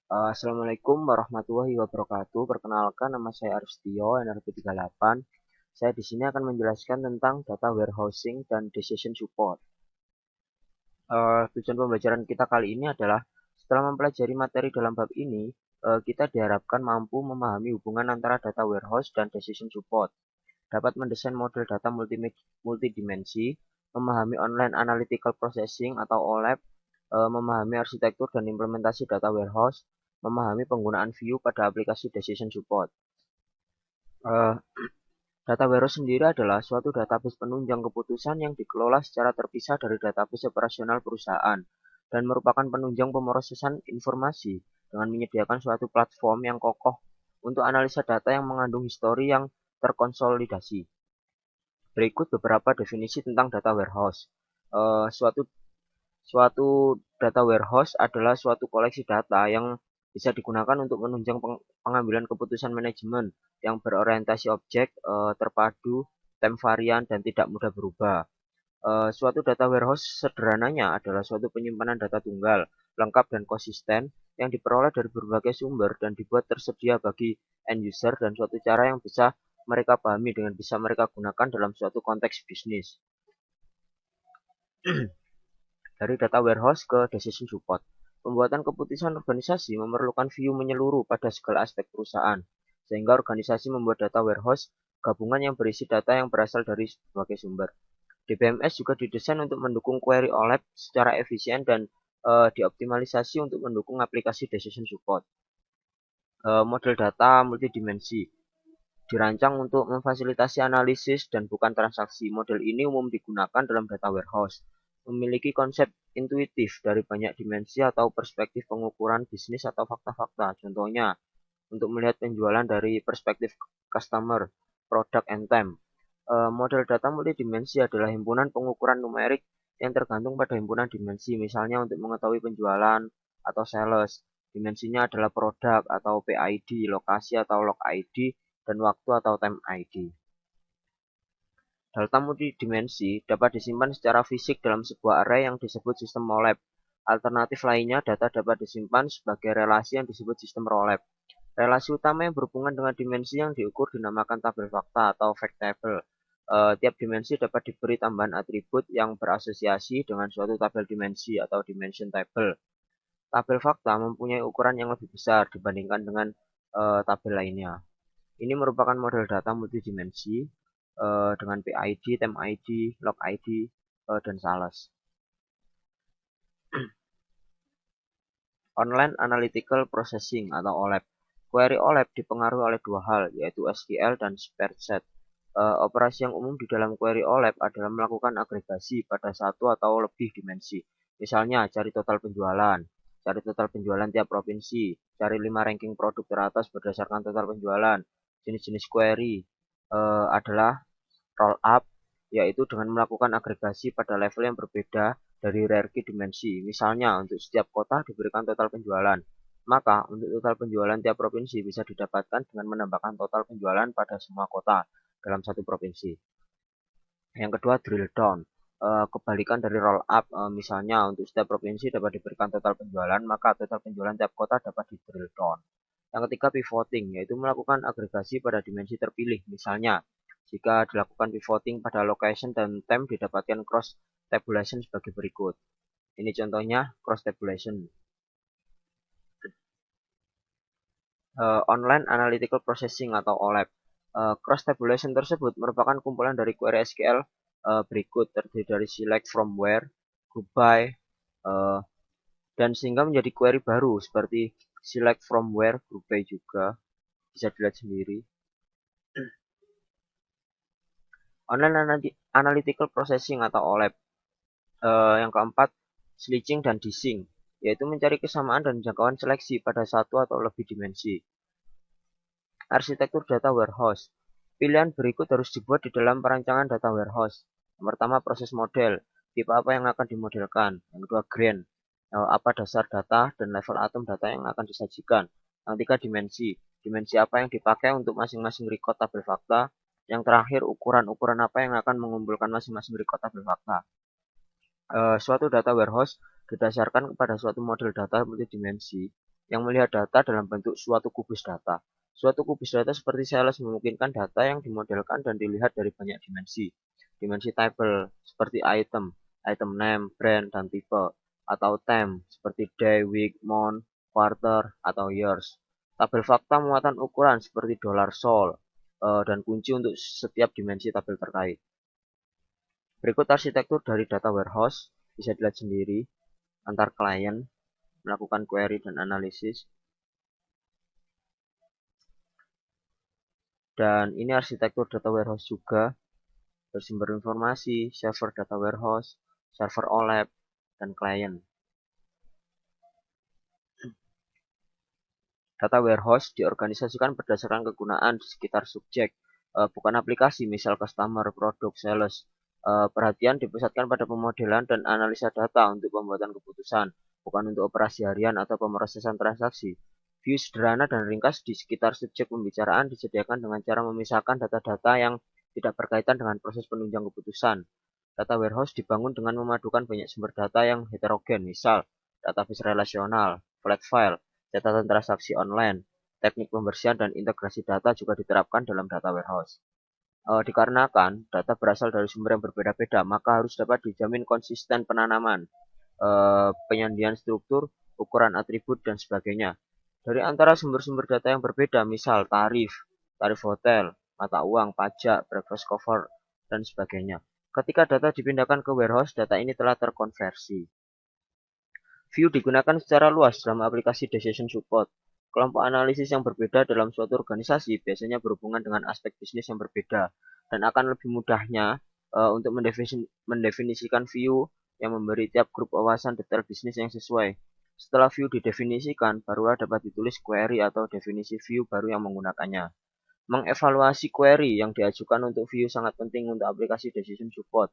Assalamualaikum warahmatullahi wabarakatuh. Perkenalkan, nama saya Aristio, NRP38. Saya di sini akan menjelaskan tentang data warehousing dan decision support. Tujuan pembelajaran kita kali ini adalah setelah mempelajari materi dalam bab ini, kita diharapkan mampu memahami hubungan antara data warehouse dan decision support, dapat mendesain model data multidimensi, memahami online analytical processing atau OLAP, memahami arsitektur dan implementasi data warehouse, memahami penggunaan view pada aplikasi decision support. Eh, Data warehouse sendiri adalah suatu database penunjang keputusan yang dikelola secara terpisah dari database operasional perusahaan dan merupakan penunjang pemrosesan informasi dengan menyediakan suatu platform yang kokoh untuk analisa data yang mengandung histori yang terkonsolidasi. Berikut beberapa definisi tentang data warehouse. Eh, suatu Suatu data warehouse adalah suatu koleksi data yang bisa digunakan untuk menunjang pengambilan keputusan manajemen yang berorientasi objek, terpadu, time varian, dan tidak mudah berubah. Suatu data warehouse sederhananya adalah suatu penyimpanan data tunggal, lengkap dan konsisten yang diperoleh dari berbagai sumber dan dibuat tersedia bagi end user dan suatu cara yang bisa mereka pahami dengan bisa mereka gunakan dalam suatu konteks bisnis. Dari data warehouse ke decision support. Pembuatan keputusan organisasi memerlukan view menyeluruh pada segala aspek perusahaan, sehingga organisasi membuat data warehouse gabungan yang berisi data yang berasal dari berbagai sumber. DBMS juga didesain untuk mendukung query OLAP secara efisien dan dioptimalisasi untuk mendukung aplikasi decision support. Model data multidimensi dirancang untuk memfasilitasi analisis dan bukan transaksi. Model ini umum digunakan dalam data warehouse. Memiliki konsep intuitif dari banyak dimensi atau perspektif pengukuran bisnis atau fakta-fakta. Contohnya, untuk melihat penjualan dari perspektif customer, product, and time. Model data multidimensi adalah himpunan pengukuran numerik yang tergantung pada himpunan dimensi. Misalnya untuk mengetahui penjualan atau sales, dimensinya adalah produk atau PID, lokasi atau log ID, dan waktu atau time ID. Data multidimensi dapat disimpan secara fisik dalam sebuah array yang disebut sistem MOLAP. Alternatif lainnya, data dapat disimpan sebagai relasi yang disebut sistem ROLAP. Relasi utama yang berhubungan dengan dimensi yang diukur dinamakan tabel fakta atau fact table. Tiap dimensi dapat diberi tambahan atribut yang berasosiasi dengan suatu tabel dimensi atau dimension table. Tabel fakta mempunyai ukuran yang lebih besar dibandingkan dengan tabel lainnya. Ini merupakan model data multidimensi dengan PID, time ID, log ID, dan sales. Online Analytical Processing atau OLAP. Query OLAP dipengaruhi oleh dua hal, yaitu SQL dan sparse set. Operasi yang umum di dalam query OLAP adalah melakukan agregasi pada satu atau lebih dimensi. Misalnya, cari total penjualan tiap provinsi, cari 5 ranking produk teratas berdasarkan total penjualan. Jenis-jenis query adalah roll up, yaitu dengan melakukan agregasi pada level yang berbeda dari hierarki dimensi. Misalnya, untuk setiap kota diberikan total penjualan. Maka, untuk total penjualan tiap provinsi bisa didapatkan dengan menambahkan total penjualan pada semua kota dalam satu provinsi. Yang kedua, drill down. Kebalikan dari roll up, misalnya untuk setiap provinsi dapat diberikan total penjualan, maka total penjualan tiap kota dapat di drill down. Yang ketiga, pivoting, yaitu melakukan agregasi pada dimensi terpilih. Misalnya, jika dilakukan pivoting pada location dan time didapatkan cross tabulation sebagai berikut. Ini contohnya cross tabulation. Online Analytical Processing atau OLAP. Cross tabulation tersebut merupakan kumpulan dari query SQL berikut, terdiri dari select from where, group by, dan sehingga menjadi query baru seperti select from where, group by juga bisa dilihat sendiri. Online Analytical Processing atau OLAP. Yang keempat, switching dan dissing, yaitu mencari kesamaan dan jangkauan seleksi pada satu atau lebih dimensi. Arsitektur data warehouse. Pilihan berikut harus dibuat di dalam perancangan data warehouse. Yang pertama, proses model. Tipe apa yang akan dimodelkan. Yang kedua, grain. Apa dasar data dan level atom data yang akan disajikan. Yang ketiga, dimensi. Dimensi apa yang dipakai untuk masing-masing record tabel fakta. Yang terakhir, ukuran-ukuran apa yang akan mengumpulkan masing-masing record tabel fakta. Suatu data warehouse didasarkan kepada suatu model data multidimensi yang melihat data dalam bentuk suatu kubus data. Suatu kubus data seperti sales memungkinkan data yang dimodelkan dan dilihat dari banyak dimensi. Dimensi table seperti item, item name, brand, dan tipe, atau time seperti day, week, month, quarter, atau years. Tabel fakta muatan ukuran seperti dollar sol dan kunci untuk setiap dimensi tabel terkait. Berikut arsitektur dari data warehouse bisa dilihat sendiri antar klien, melakukan query dan analisis. Dan ini arsitektur data warehouse juga, bersumber informasi, server data warehouse, server OLAP, dan klien. Data warehouse diorganisasikan berdasarkan kegunaan di sekitar subjek, bukan aplikasi, misal customer, produk, sales. Perhatian dipusatkan pada pemodelan dan analisa data untuk pembuatan keputusan, bukan untuk operasi harian atau pemrosesan transaksi. View sederhana dan ringkas di sekitar subjek pembicaraan disediakan dengan cara memisahkan data-data yang tidak berkaitan dengan proses penunjang keputusan. Data warehouse dibangun dengan memadukan banyak sumber data yang heterogen, misal database relasional, flat file, catatan transaksi online, teknik pembersihan dan integrasi data juga diterapkan dalam data warehouse. Dikarenakan data berasal dari sumber yang berbeda-beda, maka harus dapat dijamin konsisten penanaman, penyandian struktur, ukuran atribut, dan sebagainya. Dari antara sumber-sumber data yang berbeda, misal tarif hotel, mata uang, pajak, breakfast cover, dan sebagainya. Ketika data dipindahkan ke warehouse, data ini telah terkonversi. View digunakan secara luas dalam aplikasi decision support. Kelompok analisis yang berbeda dalam suatu organisasi biasanya berhubungan dengan aspek bisnis yang berbeda dan akan lebih mudahnya untuk mendefinisikan view yang memberi tiap grup wawasan detail bisnis yang sesuai. Setelah view didefinisikan, barulah dapat ditulis query atau definisi view baru yang menggunakannya. Mengevaluasi query yang diajukan untuk view sangat penting untuk aplikasi decision support.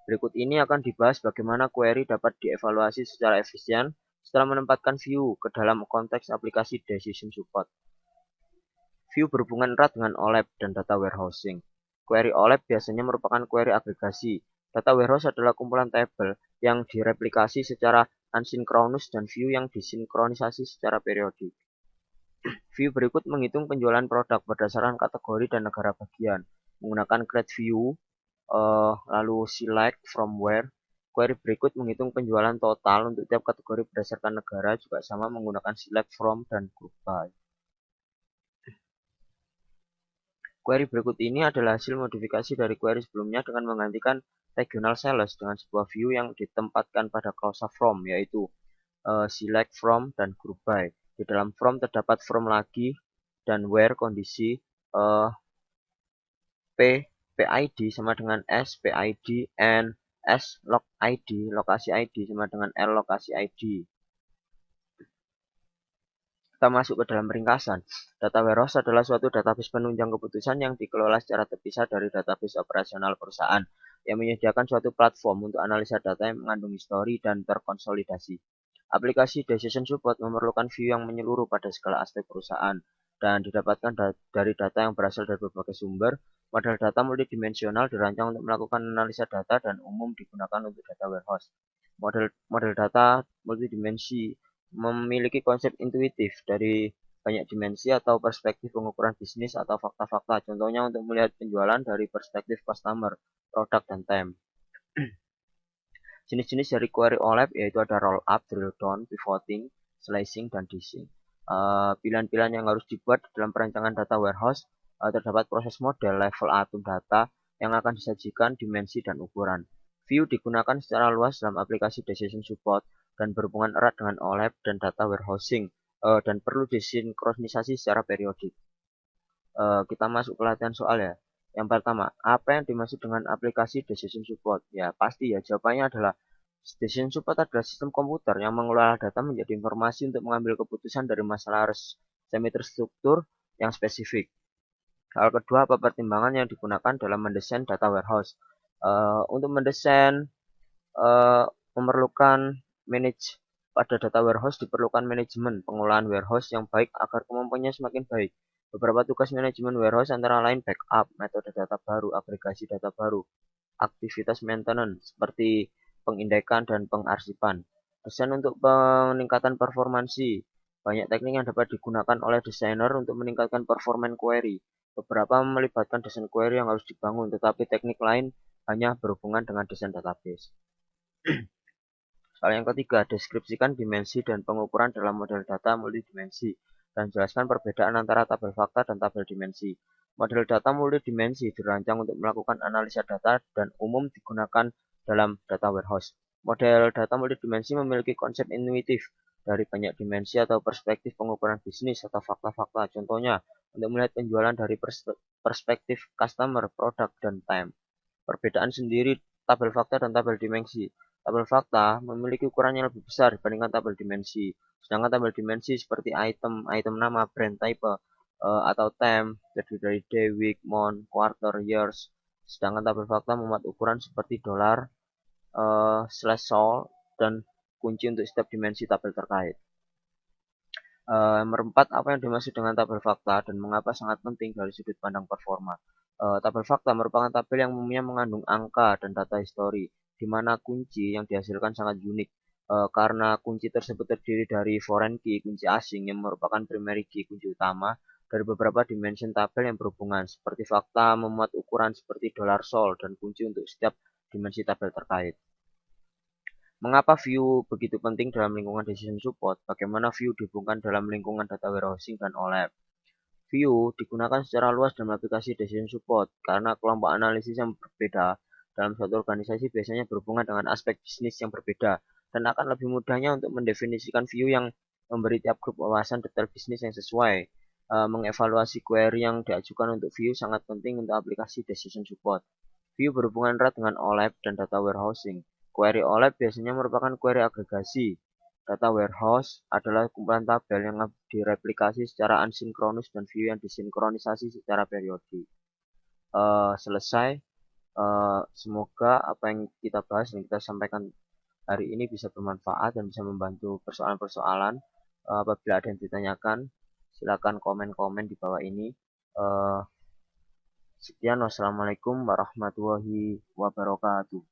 Berikut ini akan dibahas bagaimana query dapat dievaluasi secara efisien setelah menempatkan view ke dalam konteks aplikasi decision support. View berhubungan erat dengan OLAP dan data warehousing. Query OLAP biasanya merupakan query agregasi. Data warehouse adalah kumpulan tabel yang direplikasi secara asinkronus dan view yang disinkronisasi secara periodik. View berikut menghitung penjualan produk berdasarkan kategori dan negara bagian. Menggunakan create view, lalu select from where. Query berikut menghitung penjualan total untuk tiap kategori berdasarkan negara, juga sama menggunakan select from dan group by. Query berikut ini adalah hasil modifikasi dari query sebelumnya dengan menggantikan regional sales dengan sebuah view yang ditempatkan pada klausa from, yaitu select from dan group by. Di dalam from terdapat from lagi dan where kondisi PID sama dengan S PID and S log ID lokasi ID sama dengan L lokasi ID. Kita masuk ke dalam ringkasan. Data warehouse adalah suatu database penunjang keputusan yang dikelola secara terpisah dari database operasional perusahaan, yang menyediakan suatu platform untuk analisa data yang mengandung histori dan terkonsolidasi. Aplikasi decision support memerlukan view yang menyeluruh pada segala aspek perusahaan dan didapatkan dari data yang berasal dari berbagai sumber. Model data multidimensional dirancang untuk melakukan analisa data dan umum digunakan untuk data warehouse. Model data multidimensi memiliki konsep intuitif dari banyak dimensi atau perspektif pengukuran bisnis atau fakta-fakta. Contohnya untuk melihat penjualan dari perspektif customer, produk, dan time. Jenis-jenis dari query OLAP yaitu ada roll up, drill down, pivoting, slicing, dan dishing. Pilihan-pilihan yang harus dibuat dalam perancangan data warehouse terdapat proses model, level atom data yang akan disajikan, dimensi, dan ukuran. View digunakan secara luas dalam aplikasi decision support dan berhubungan erat dengan OLAP dan data warehousing dan perlu disinkronisasi secara periodik. Kita masuk ke latihan soal ya. Yang pertama, apa yang dimaksud dengan aplikasi decision support? Ya, pasti ya, jawabannya adalah decision support adalah sistem komputer yang mengelola data menjadi informasi untuk mengambil keputusan dari masalah semi terstruktur yang spesifik. Hal kedua, apa pertimbangan yang digunakan dalam mendesain data warehouse? Untuk mendesain memerlukan pada data warehouse diperlukan manajemen pengelolaan warehouse yang baik agar kemampuannya semakin baik. Beberapa tugas manajemen warehouse antara lain backup, metode data baru, agregasi data baru, aktivitas maintenance seperti pengindekan dan pengarsipan. Desain untuk peningkatan performansi, Banyak teknik yang dapat digunakan oleh desainer untuk meningkatkan performa query. Beberapa melibatkan desain query yang harus dibangun, tetapi teknik lain hanya berhubungan dengan desain database. Soal yang ketiga, deskripsikan dimensi dan pengukuran dalam model data multidimensi, dan jelaskan perbedaan antara tabel fakta dan tabel dimensi. Model data multidimensi dirancang untuk melakukan analisa data dan umum digunakan dalam data warehouse. Model data multidimensi memiliki konsep intuitif dari banyak dimensi atau perspektif pengukuran bisnis atau fakta-fakta. Contohnya, untuk melihat penjualan dari perspektif customer, produk, dan time. Perbedaan sendiri tabel fakta dan tabel dimensi. Tabel fakta memiliki ukuran yang lebih besar dibandingkan tabel dimensi. Sedangkan tabel dimensi seperti item nama, brand, type, atau time, terdiri dari day, week, month, quarter, years. Sedangkan tabel fakta memuat ukuran seperti dolar, slash sol, dan kunci untuk setiap dimensi tabel terkait. Nomor 4, apa yang dimaksud dengan tabel fakta dan mengapa sangat penting dari sudut pandang performa. Tabel fakta merupakan tabel yang umumnya mengandung angka dan data histori, di mana kunci yang dihasilkan sangat unik. Karena kunci tersebut terdiri dari foreign key, kunci asing yang merupakan primary key, kunci utama, dari beberapa dimension tabel yang berhubungan, seperti fakta memuat ukuran seperti dollar sol dan kunci untuk setiap dimensi tabel terkait. Mengapa Vue begitu penting dalam lingkungan decision support? Bagaimana Vue dihubungkan dalam lingkungan data warehousing dan OLAP? Vue digunakan secara luas dalam aplikasi decision support karena kelompok analisis yang berbeda dalam suatu organisasi biasanya berhubungan dengan aspek bisnis yang berbeda dan akan lebih mudahnya untuk mendefinisikan Vue yang memberi tiap grup wawasan detail bisnis yang sesuai. Mengevaluasi query yang diajukan untuk Vue sangat penting untuk aplikasi decision support. Vue berhubungan erat dengan OLAP dan data warehousing. Query OLAP biasanya merupakan query agregasi. Data warehouse adalah kumpulan tabel yang direplikasi secara asinkronus dan Vue yang disinkronisasi secara periodik. Selesai. Semoga apa yang kita bahas dan kita sampaikan hari ini bisa bermanfaat dan bisa membantu persoalan-persoalan. Apabila ada yang ditanyakan, silakan komen-komen di bawah ini. Sekian, wassalamualaikum warahmatullahi wabarakatuh.